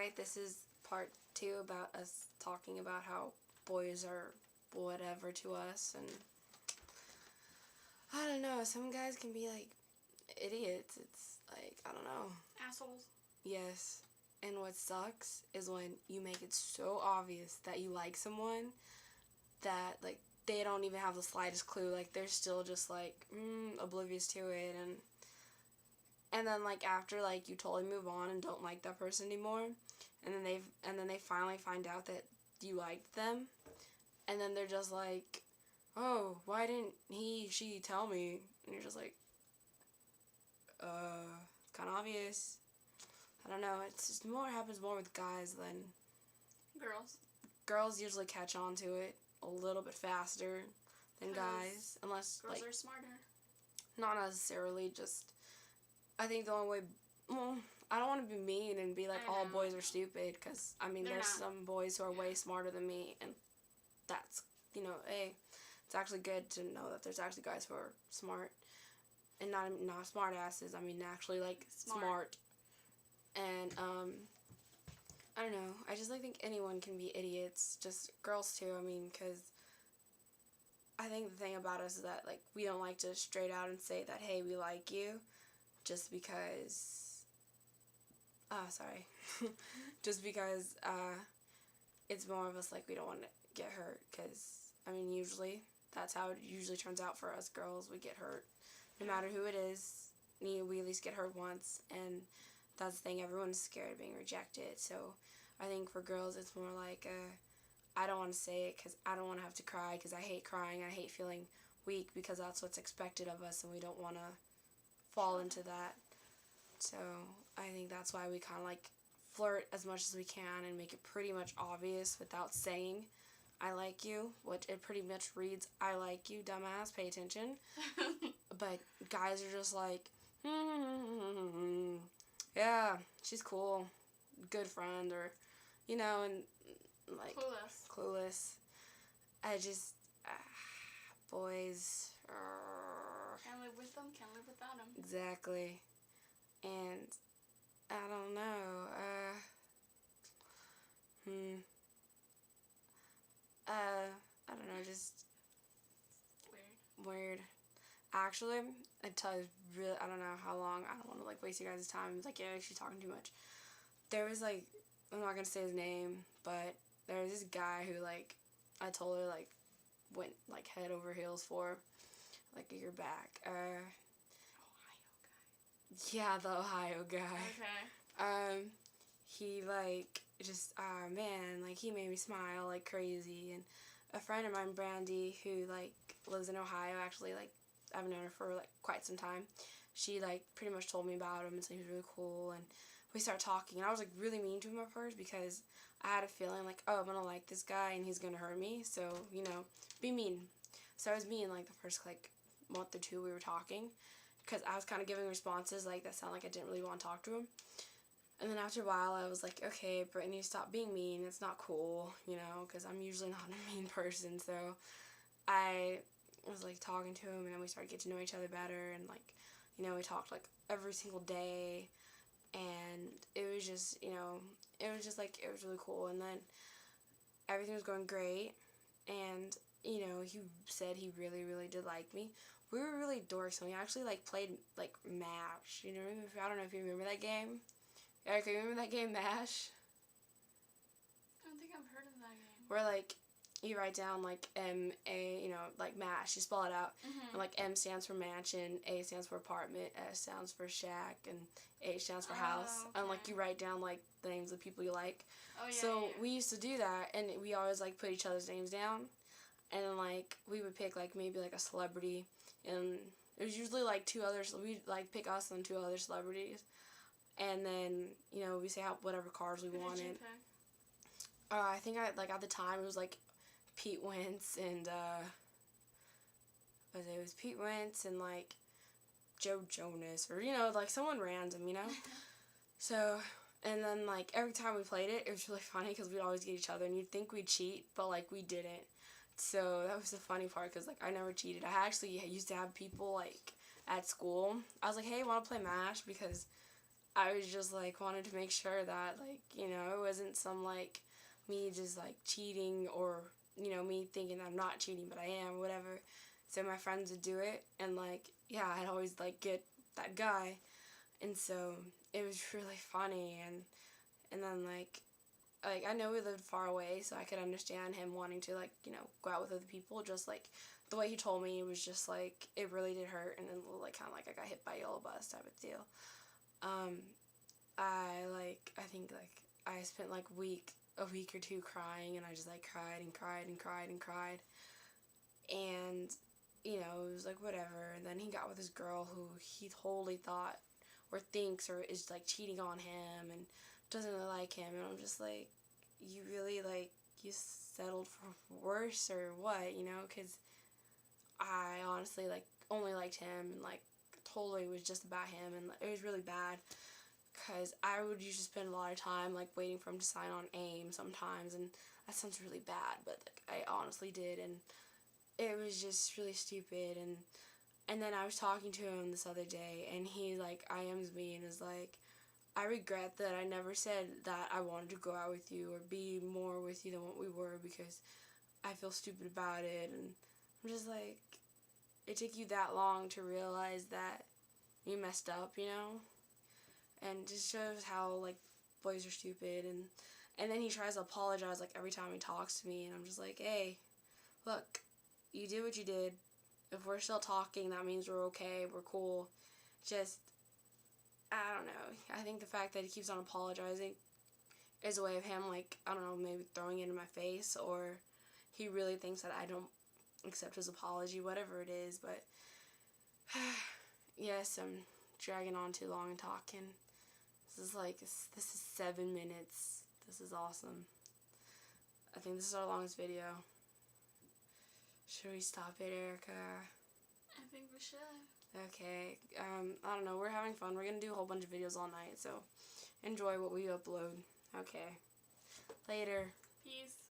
Alright, this is part 2 about us talking about how boys are whatever to us, and I don't know, some guys can be like idiots. It's like, I don't know. Assholes. Yes. And what sucks is when you make it so obvious that you like someone that, like, they don't even have the slightest clue. Like, they're still just, like, oblivious to it. And then, like, after, like, you totally move on and don't like that person anymore, and then they finally find out that you liked them, and then they're just like, oh, why didn't she tell me? And you're just like, it's kind of obvious. I don't know. It's just happens more with guys than girls. Girls usually catch on to it a little bit faster than guys, unless girls like are smarter. not necessarily. Just I think the only way. Well, I don't want to be mean and be like all boys are stupid, because I mean there's some boys who are way smarter than me, and that's hey, it's actually good to know that there's actually guys who are smart and not smart asses. I mean actually like smart. And I don't know. I just think anyone can be idiots. Just girls too. I mean, because I think the thing about us is that like we don't like to straight out and say that, hey, we like you, just because. Sorry. Just because it's more of us like we don't want to get hurt. Because I mean, usually that's how it usually turns out for us girls. We get hurt, no matter who it is. We at least get hurt once, and that's the thing, everyone's scared of being rejected. So I think for girls it's more like I don't want to say it because I don't want to have to cry, because I hate crying. I hate feeling weak, because that's what's expected of us, and we don't want to fall into that. So I think that's why we kind of like flirt as much as we can and make it pretty much obvious without saying I like you, which it pretty much reads I like you, dumbass, pay attention. But guys are just like, yeah, she's cool, good friend, or, and like, clueless. I just, boys, can't live with them, can't live without them. Exactly. And I don't know, I don't know, just weird. Actually, I don't know how long, I don't want to like waste you guys' time. It's like, yeah, she's talking too much. There was like, I'm not gonna say his name, but there was this guy who like, I told her like, went like head over heels for, like a year back. Ohio guy. Yeah, the Ohio guy. Okay. He like just, man, like he made me smile like crazy. And a friend of mine, Brandy, who like lives in Ohio, actually like I've known her for like quite some time. She like pretty much told me about him and said he was really cool, and we started talking, and I was like really mean to him at first because I had a feeling like, oh, I'm gonna like this guy and he's gonna hurt me, so be mean. So I was mean like the first like month or two we were talking, because I was kind of giving responses like that sound like I didn't really want to talk to him. And then after a while I was like, okay, Brittany, stop being mean, it's not cool, because I'm usually not a mean person. So I was like talking to him, and then we started getting to know each other better, and like we talked like every single day, and it was just like it was really cool. And then everything was going great, and he said he really did like me. We were really dorks, and we actually like played like MASH. I don't know if you remember that game. Erika, you remember that game MASH? I don't think I've heard of that game. Where like you write down like M-A, like MASH, you spell it out, and like M stands for mansion, A stands for apartment, S stands for shack, and H stands for house. Okay. And like you write down like the names of people you like. Oh, yeah, so yeah. we used to do that, and we always like put each other's names down, and then like we would pick like maybe like a celebrity, and it was usually like two others. We'd like pick us and two other celebrities, and then we say whatever cars we wanted. Who did you pick? I think at the time it was like Pete Wentz and it was Pete Wentz and like Joe Jonas, or like someone random, So, and then like every time we played it was really funny because we'd always get each other, and you'd think we'd cheat, but like we didn't. So that was the funny part, because like I never cheated. I actually used to have people like at school. I was like, hey, want to play MASH? Because I was just, like, wanted to make sure that, like, you know, it wasn't some, like, me just, like, cheating or, you know, me thinking I'm not cheating, but I am, whatever. So my friends would do it, and, like, yeah, I'd always, like, get that guy. And so it was really funny, and then, like, I know we lived far away, so I could understand him wanting to, like, you know, go out with other people, just, like, the way he told me, it was just, like, it really did hurt, and then, like, kind of like I got hit by a yellow bus type of deal. I think, like, I spent, like, a week or two crying, and I just, like, cried and cried and cried and cried, and, you know, it was, like, whatever, and then he got with this girl who he totally thought, or thinks, or is, like, cheating on him, and doesn't really like him, and I'm just, like, you really, like, you settled for worse, or what, you know, because I honestly, like, only liked him, and, like, totally was just about him, and it was really bad, because I would usually spend a lot of time, like, waiting for him to sign on AIM sometimes, and that sounds really bad, but, like, I honestly did, and it was just really stupid, and then I was talking to him this other day, and he, like, IMs me, and is like, I regret that I never said that I wanted to go out with you, or be more with you than what we were, because I feel stupid about it, and I'm just like, it took you that long to realize that you messed up, you know? And it just shows how, like, boys are stupid, and then he tries to apologize, like, every time he talks to me, and I'm just like, hey, look, you did what you did. If we're still talking, that means we're okay, we're cool. Just, I don't know, I think the fact that he keeps on apologizing is a way of him, like, I don't know, maybe throwing it in my face, or he really thinks that I don't accept his apology, whatever it is, but yes, I'm dragging on too long and talking. This is 7 minutes. This is awesome. I think this is our longest video. Should we stop it, Erica? I think we should. Okay, I don't know, we're having fun. We're gonna do a whole bunch of videos all night, so enjoy what we upload. Okay, later. Peace.